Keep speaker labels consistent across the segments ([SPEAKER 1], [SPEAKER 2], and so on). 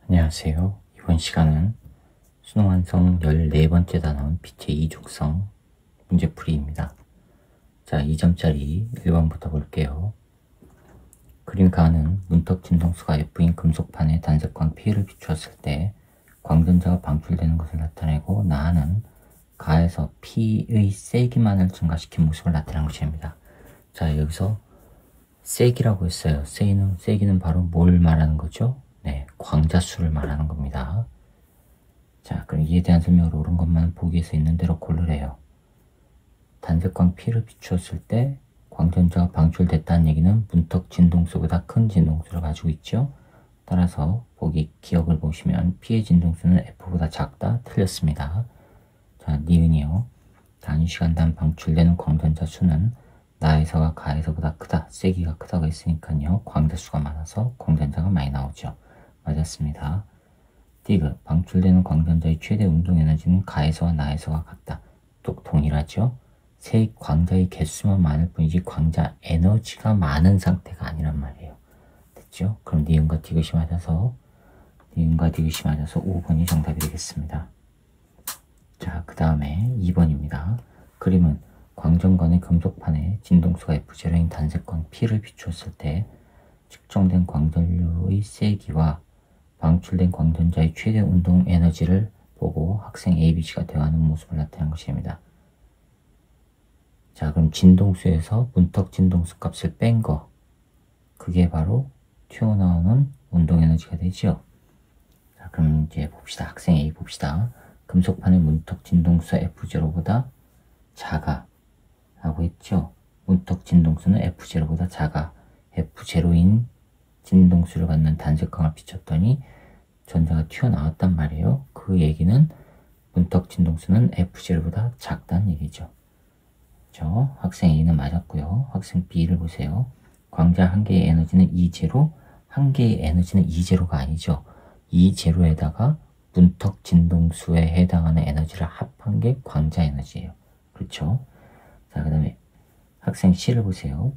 [SPEAKER 1] 안녕하세요. 이번 시간은 수능 완성 14번째 단원 빛의 이중성 문제풀이입니다. 자, 2점짜리 1번부터 볼게요. 그림 가는 문턱 진동수가 F인 금속판에 단색광 P를 비추었을 때 광전자가 방출되는 것을 나타내고 나는 가에서 P의 세기만을 증가시킨 모습을 나타낸 것입니다. 자, 여기서 세기라고 했어요. 세기는 바로 뭘 말하는 거죠? 네, 광자수를 말하는 겁니다. 자, 그럼 이에 대한 설명을 옳은 것만 보기에서 있는 대로 고르래요. 단색광 P를 비추었을 때 광전자가 방출됐다는 얘기는 문턱 진동수보다 큰 진동수를 가지고 있죠. 따라서 보기 기억을 보시면 P의 진동수는 F보다 작다. 틀렸습니다. 자, 니은이요. 단위시간당 방출되는 광전자 수는 나에서가 가에서보다 크다. 세기가 크다고 했으니까요. 광자수가 많아서 광전자가 많이 나오죠. 맞았습니다. 디귿, 방출되는 광전자의 최대 운동에너지는 가에서와 나에서가 같다. 또 동일하죠. 광자의 개수만 많을 뿐이지 광자 에너지가 많은 상태가 아니란 말이에요. 됐죠? 그럼 니은과 디귿이 맞아서 5번이 정답이 되겠습니다. 자, 그 다음에 2번입니다. 그림은 광전관의 금속판에 진동수가 F0인 단색광 P를 비추었을 때 측정된 광전류의 세기와 방출된 광전자의 최대 운동 에너지를 보고 학생 ABC가 대화하는 모습을 나타낸 것입니다. 자, 그럼 진동수에서 문턱 진동수 값을 뺀 거, 그게 바로 튀어나오는 운동 에너지가 되죠. 자, 그럼 이제 봅시다. 학생 A 봅시다. 금속판의 문턱 진동수 F0보다 작아 라고 했죠. 문턱 진동수는 F0보다 작아. F0인 진동수를 갖는 단색광을 비췄더니 전자가 튀어나왔단 말이에요. 그 얘기는 문턱 진동수는 F0보다 작다는 얘기죠. 그렇죠? 학생 A는 맞았고요. 학생 B를 보세요. 광자 한 개의 에너지는 E0, 한 개의 에너지는 E0가 아니죠. E0에다가 문턱 진동수에 해당하는 에너지를 합한 게 광자 에너지예요. 그렇죠? 자, 그 다음에 학생 C를 보세요.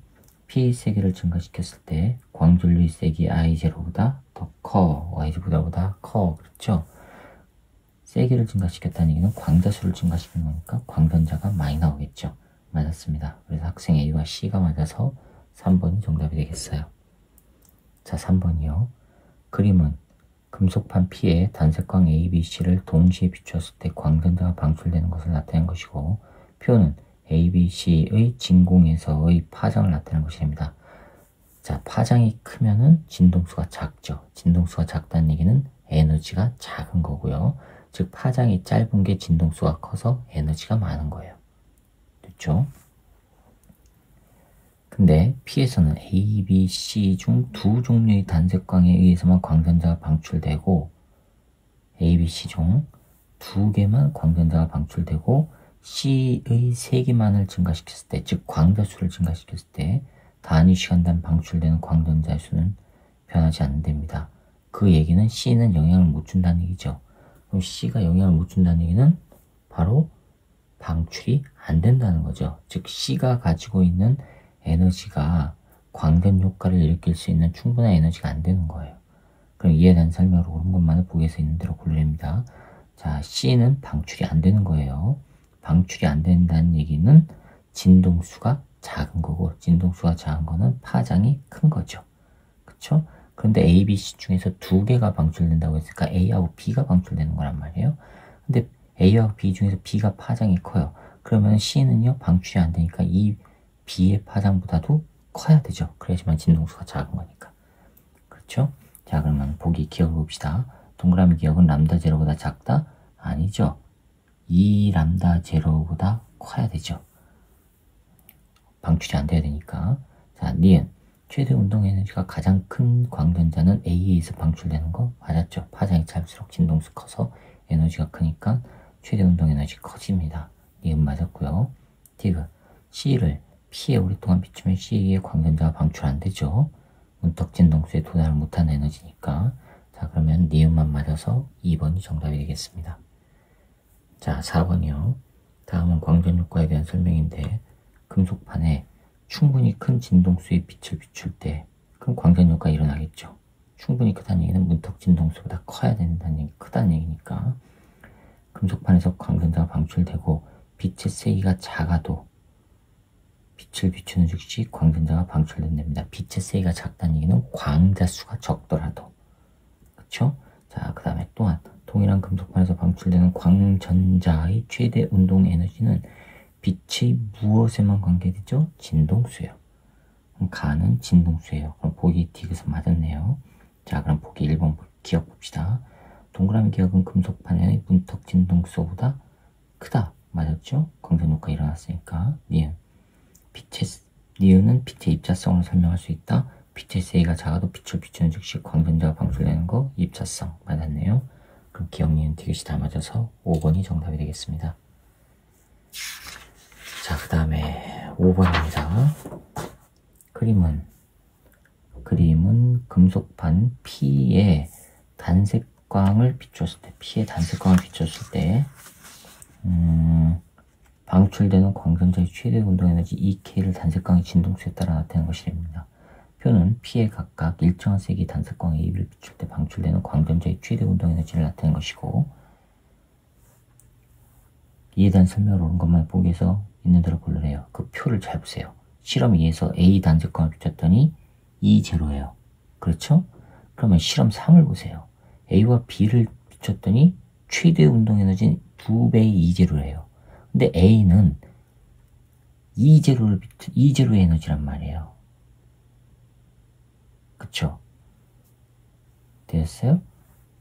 [SPEAKER 1] P의 세기를 증가시켰을 때 광전류의 세기 I0보다 더 커, Y보다 커. 그렇죠? 세기를 증가시켰다는 얘기는 광자수를 증가시킨 거니까 광전자가 많이 나오겠죠. 맞았습니다. 그래서 학생 A와 C가 맞아서 3번이 정답이 되겠어요. 자, 3번이요. 그림은 금속판 P에 단색광 A, B, C를 동시에 비추었을 때 광전자가 방출되는 것을 나타낸 것이고, 표는 A, B, C의 진공에서의 파장을 나타낸 것입니다. 자, 파장이 크면은 진동수가 작죠. 진동수가 작다는 얘기는 에너지가 작은 거고요. 즉, 파장이 짧은 게 진동수가 커서 에너지가 많은 거예요. 됐죠? 근데 P에서는 A, B, C 중 두 종류의 단색광에 의해서만 광전자가 방출되고, A, B, C 중 두 개만 광전자가 방출되고, C의 세기만을 증가시켰을 때, 즉 광자수를 증가시켰을 때 단위 시간당 방출되는 광전자의 수는 변하지 않는답니다. 그 얘기는 C는 영향을 못 준다는 얘기죠. 그럼 C가 영향을 못 준다는 얘기는 바로 방출이 안 된다는 거죠. 즉 C가 가지고 있는 에너지가 광전 효과를 일으킬 수 있는 충분한 에너지가 안 되는 거예요. 그럼 이에 대한 설명을 옳은 것만을 보기에서 있는 대로 고르랍니다. 자, C는 방출이 안 되는 거예요. 방출이 안 된다는 얘기는 진동수가 작은 거고, 진동수가 작은 거는 파장이 큰 거죠. 그쵸? 그런데 A, B, C 중에서 두 개가 방출된다고 했으니까 A하고 B가 방출되는 거란 말이에요. 근데 A하고 B 중에서 B가 파장이 커요. 그러면 C는요, 방출이 안 되니까 이 B의 파장보다도 커야 되죠. 그래야지만 진동수가 작은 거니까. 그렇죠? 자, 그러면 보기 기억을 봅시다. 동그라미 기억은 람다 제로보다 작다? 아니죠. 2람다 제로보다 커야 되죠. 방출이 안 돼야 되니까. 자, 니은. 최대 운동 에너지가 가장 큰 광전자는 A에서 방출되는 거 맞았죠. 파장이 짧을수록 진동수 커서 에너지가 크니까 최대 운동 에너지 커집니다. 니은 맞았고요. 디귿. C를 P에 오랫동안 비추면 C의 광전자가 방출 안 되죠. 문턱 진동수에 도달을 못하는 에너지니까. 자, 그러면 니은만 맞아서 2번이 정답이 되겠습니다. 자, 4번이요. 다음은 광전 효과에 대한 설명인데, 금속판에 충분히 큰 진동수의 빛을 비출 때 큰 광전 효과가 일어나겠죠. 충분히 크다는 얘기는 문턱 진동수보다 커야 된다는 얘기, 크다는 얘기니까. 금속판에서 광전자가 방출되고 빛의 세기가 작아도 빛을 비추는 즉시 광전자가 방출된답니다. 빛의 세기가 작다는 얘기는 광자 수가 적더라도. 그쵸? 자, 그 다음에 또한 동일한 금속판에서 방출되는 광전자의 최대 운동 에너지는 빛의 무엇에만 관계되죠? 진동수예요. 그럼 가는 진동수예요. 그럼 보기 디귿은 맞았네요. 자, 그럼 보기 1번 기억 봅시다. 동그라미 기억은 금속판의 문턱 진동수보다 크다. 맞았죠? 광전 효과 일어났으니까. 니은은 빛의 입자성을 설명할 수 있다. 빛의 세기가 작아도 빛을 비추는 즉시 광전자가 방출되는 거 입자성 맞았네요. 그럼 기억 니은 디귿이 다 맞아서 5번이 정답이 되겠습니다. 자, 그 다음에 5번입니다. 그림은 금속판 P에 단색광을 비췄을 때, 방출되는 광전자의 최대 운동 에너지 EK를 단색광의 진동수에 따라 나타내는 것이랍니다. 표는 P에 각각 일정한 세기 단색광 AB를 비출 때 방출되는 광전자의 최대 운동 에너지를 나타내는 것이고, 이에 대한 설명을 옳은 것만 보기에서 있는 대로 고르래요. 그 표를 잘 보세요. 실험 2에서 A 단색광을 비췄더니 E0예요. 그렇죠? 그러면 실험 3을 보세요. A와 B를 비췄더니 최대 운동 에너지는 2배의 E0예요. 근데 A는 E0의 에너지란 말이에요. 그쵸? 됐어요?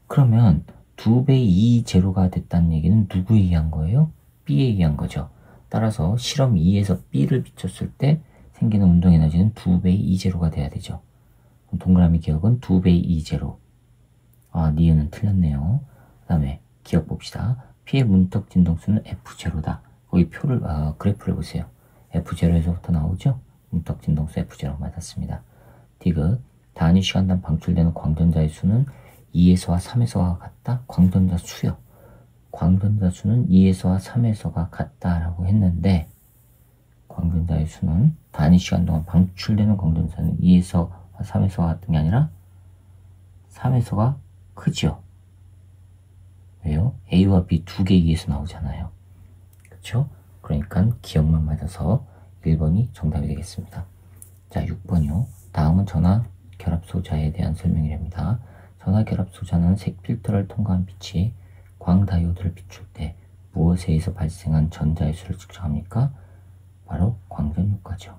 [SPEAKER 1] 그러면 2배의 E0가 됐다는 얘기는 누구에 의한 거예요? B에 의한 거죠. 따라서 실험 2에서 B를 비췄을 때 생기는 운동 에너지는 2배의 E0가 돼야 되죠. 동그라미 기억은 2배의 E0. 아, 니은은 틀렸네요. 그 다음에 기억 봅시다. P의 문턱 진동수는 F0다. 거기 표를, 그래프를 보세요. F0에서부터 나오죠? 문턱 진동수 F0 맞았습니다. 디귿, 단위 시간당 방출되는 광전자의 수는 2에서와 3에서가 같다? 광전자 수요. 광전자 수는 2에서와 3에서가 같다라고 했는데, 광전자의 수는 단위 시간 동안 방출되는 광전자는 2에서 3에서가 같은 게 아니라 3에서가 크죠. 왜요? A와 B 두 개 위에서 나오잖아요. 그쵸? 그러니까 기억만 맞아서 1번이 정답이 되겠습니다. 자, 6번이요. 다음은 전화 결합 소자에 대한 설명이랍니다. 전화 결합 소자는 색 필터를 통과한 빛이 광 다이오드를 비출 때 무엇에 의해서 발생한 전자의 수를 측정합니까? 바로 광전 효과죠.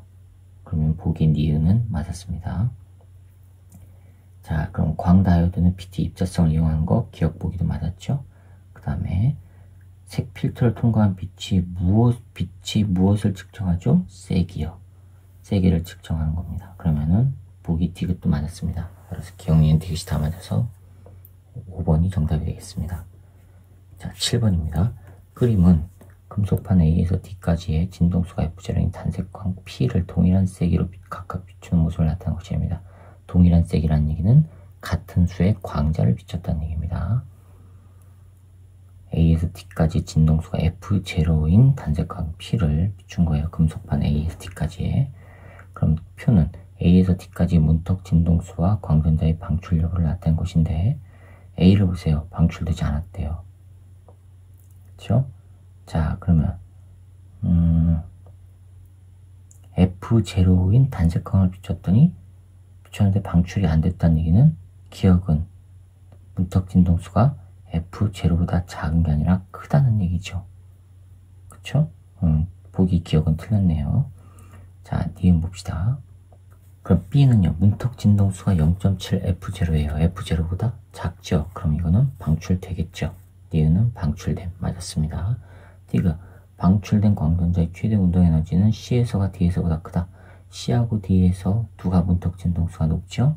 [SPEAKER 1] 그러면 보기 니은은 맞았습니다. 자, 그럼 광 다이오드는 빛의 입자성을 이용하는 거 기억 보기도 맞았죠? 그 다음에 색 필터를 통과한 빛이 무엇을 측정하죠? 세기요. 세기를 측정하는 겁니다. 그러면은 보기 디귿도 맞았습니다. 그래서 기억 니은 디귿이 다 맞아서 5번이 정답이 되겠습니다. 자, 7번입니다. 그림은 금속판 A에서 D까지의 진동수가 F0인 단색광 P를 동일한 세기로 각각 비추는 모습을 나타낸 것입니다. 동일한 세기라는 얘기는 같은 수의 광자를 비췄다는 얘기입니다. A에서 D까지 진동수가 F0인 단색광 P를 비춘 거예요. 금속판 A에서 D까지에. 그럼 표는 A에서 D까지 문턱 진동수와 광전자의 방출 여부를 나타낸 것인데, A를 보세요. 방출되지 않았대요. 그렇죠? 자, 그러면 F0인 단색광을 비췄더니 비췄는데 방출이 안 됐다는 얘기는 기억은 문턱 진동수가 F0보다 작은 게 아니라 크다는 얘기죠. 그쵸? 보기 기억은 틀렸네요. 자, 니은 봅시다. 그럼 B는요, 문턱 진동수가 0.7 F0예요. F0보다 작죠? 그럼 이거는 방출되겠죠? 니은은 방출됨. 맞았습니다. 디귿, 방출된 광전자의 최대 운동 에너지는 C에서가 D에서보다 크다. C하고 D에서 누가 문턱 진동수가 높죠?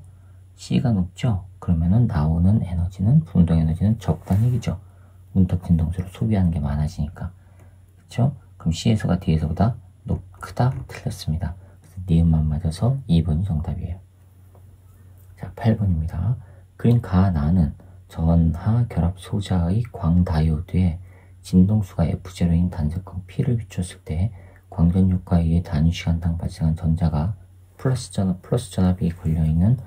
[SPEAKER 1] C가 높죠? 그러면은 나오는 에너지는, 운동 에너지는 적다는 얘기죠. 문턱 진동수를 소비하는 게 많아지니까. 그쵸? 그럼 C에서가 D에서보다 크다? 틀렸습니다. 그래서 니은만 맞아서 2번이 정답이에요. 자, 8번입니다. 그림 가나는 전하 결합 소자의 광 다이오드에 진동수가 F0인 단색광 P를 비췄을 때 광전 효과에 의해 단위 시간당 발생한 전자가 플러스 전압이 걸려있는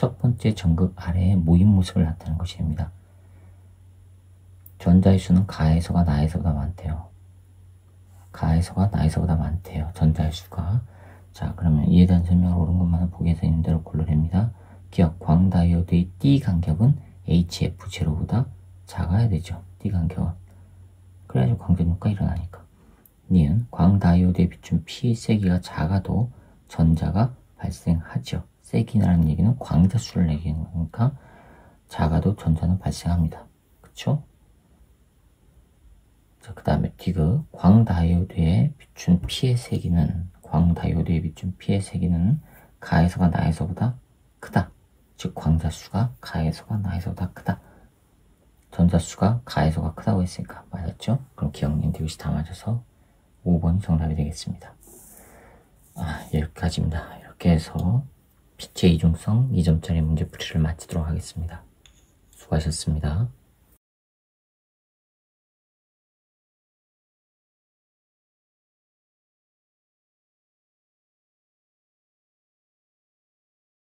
[SPEAKER 1] 첫 번째 전극 아래의 모임 모습을 나타내는 것이 됩니다. 전자의 수는 가에서가 나에서보다 많대요. 가에서가 나에서보다 많대요. 전자의 수가. 자, 그러면 이에 대한 설명을 옳은 것만은 보기에서 있는 대로 고르랍니다. 기억, 광다이오드의 D 간격은 HF0보다 작아야 되죠. D 간격은. 그래야지 광전 효과가 일어나니까. 니은, 광다이오드에 비춘 P의 세기가 작아도 전자가 발생하죠. 세기라는 얘기는 광자 수를 얘기하는 거니까 작아도 전자는 발생합니다. 그쵸? 자, 그 다음에 디귿, 광다이오드에 비춘 P의 세기는 가에서가 나에서보다 크다. 즉 광자수가 가에서가 나에서보다 크다. 전자수가 가에서가 크다고 했으니까 맞았죠? 그럼 기억님 디귿이 다 맞아서 5번이 정답이 되겠습니다. 여기까지입니다. 이렇게 해서 빛의 이중성 2점짜리 문제풀이를 마치도록 하겠습니다. 수고하셨습니다.